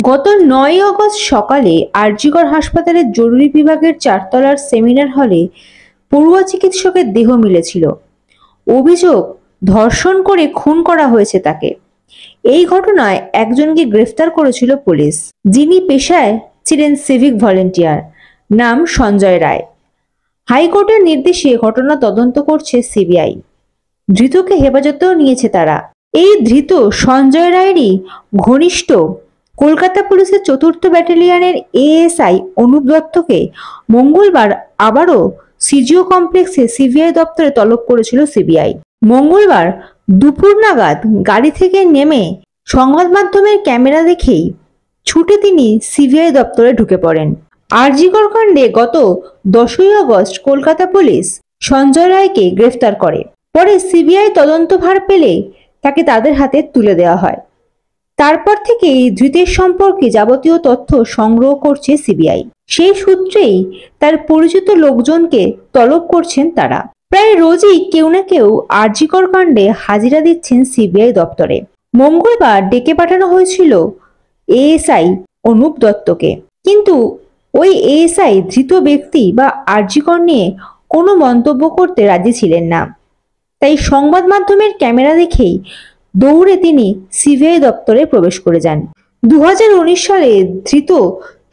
গত ৯ আগস্ট সকালে আরজিকর হাসপাতালের জরুরি বিভাগের ৪ তলার সেমিনার হলে পড়ুয়া চিকিৎসকের দেহ মিলেছিল। অভিযোগ, ধর্ষণ করে খুন করা হয়েছে তাকে। এই ঘটনায় একজনকে গ্রেফতার করেছিল পুলিশ, যিনি পেশায় ছিলেন সিভিক ভলেন্টিয়ার, নাম সঞ্জয় রায়। হাইকোর্টের নির্দেশে ঘটনা তদন্ত করছে সিবিআই। ধৃতকে হেফাজতেও নিয়েছে তারা। এই ধৃত সঞ্জয় রায়েরই ঘনিষ্ঠ কলকাতা পুলিশের ৪র্থ ব্যাটালিয়নের এএসআই অনুপ দত্তকে মঙ্গলবার আবারও সিজিও কমপ্লেক্সে সিবিআই দপ্তরে তলব করেছিল সিবিআই। মঙ্গলবার দুপুর নাগাদ গাড়ি থেকে নেমে সংবাদ মাধ্যমের ক্যামেরা দেখেই ছুটে তিনি সিবিআই দপ্তরে ঢুকে পড়েন। আরজিকর কাণ্ডে গত ১০ই আগস্ট কলকাতা পুলিশ সঞ্জয় রায়কে গ্রেফতার করে। পরে সিবিআই তদন্তভার পেলে তাকে তাদের হাতে তুলে দেওয়া হয়। তারপর থেকেই ধৃতের সম্পর্কে যাবতীয় তথ্য সংগ্রহ করছে সিবিআই। সেই সূত্রেই তার পরিচিত লোকজনকে তলব করছেন তারা। প্রায় রোজই কেউ না কেউ আরজিকর কাণ্ডে হাজিরা দিচ্ছেন সিবিআই দপ্তরে। মঙ্গলবার ডেকে পাঠানো হয়েছিল এএসআই অনুপ দত্তকে, কিন্তু ওই এএসআই ধৃত ব্যক্তি বা আরজিকর নিয়ে কোনো মন্তব্য করতে রাজি ছিলেন না। তাই সংবাদ মাধ্যমের ক্যামেরা দেখেই দৌড়ে তিনি সিবিআই দপ্তরে প্রবেশ করে যান। ২০১৯ সালে ধৃত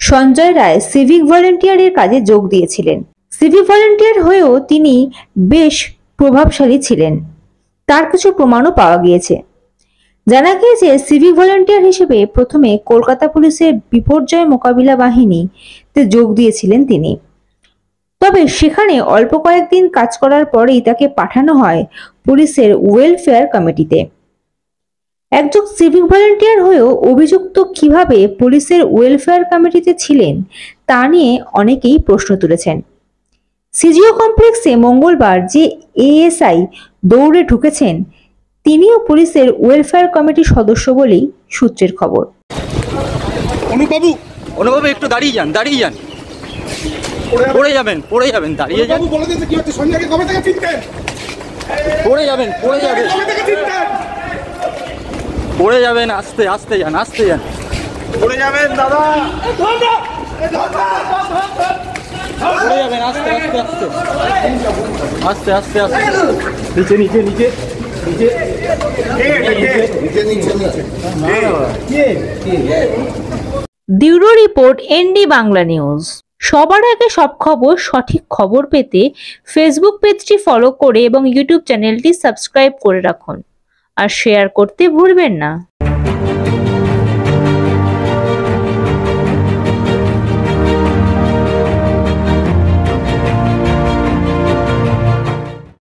সঞ্জয় রায় সিভিক ভলেন্টিয়ারের কাজে যোগ দিয়েছিলেন। সিভিক ভলেন্টিয়ার হয়েও তিনি বেশ প্রভাবশালী ছিলেন, তার কিছু প্রমাণও পাওয়া গিয়েছে। জানা গিয়েছে সিভিক ভলেন্টিয়ার হিসেবে প্রথমে কলকাতা পুলিশের বিপর্যয় মোকাবিলা বাহিনীতে যোগ দিয়েছিলেন তিনি। তবে সেখানে অল্প কয়েকদিন কাজ করার পরেই তাকে পাঠানো হয় পুলিশের ওয়েলফেয়ার কমিটিতে। একজন সিভিক ভলেন্টিয়ার হয়েও অভিযুক্ত কিভাবে পুলিশের ওয়েলফেয়ার কমিটিতে ছিলেন তা নিয়ে অনেকেই প্রশ্ন তুলেছেন। সিজিও কমপ্লেক্সে মঙ্গলবার যে এএসআই দৌড়ে ঢুকেছেন তিনিও পুলিশের ওয়েলফেয়ার কমিটির সদস্য বলেই সূত্রের খবর। অনুবাবু একটু দাঁড়িয়ে যান, পড়ে যাবেন, দাঁড়িয়ে যান। পড়ে যাবেন, আস্তে যান। পড়ে যাবেন দাদা, পড়ে যাবেন, আস্তে। নিচে। Bureau report, ND Bangla news. সবার আগে সব খবর, সঠিক খবর পেতে ফেসবুক পেজটি ফলো করে এবং ইউটিউব চ্যানেলটি সাবস্ক্রাইব করে রাখুন আর শেয়ার করতে ভুলবেন না।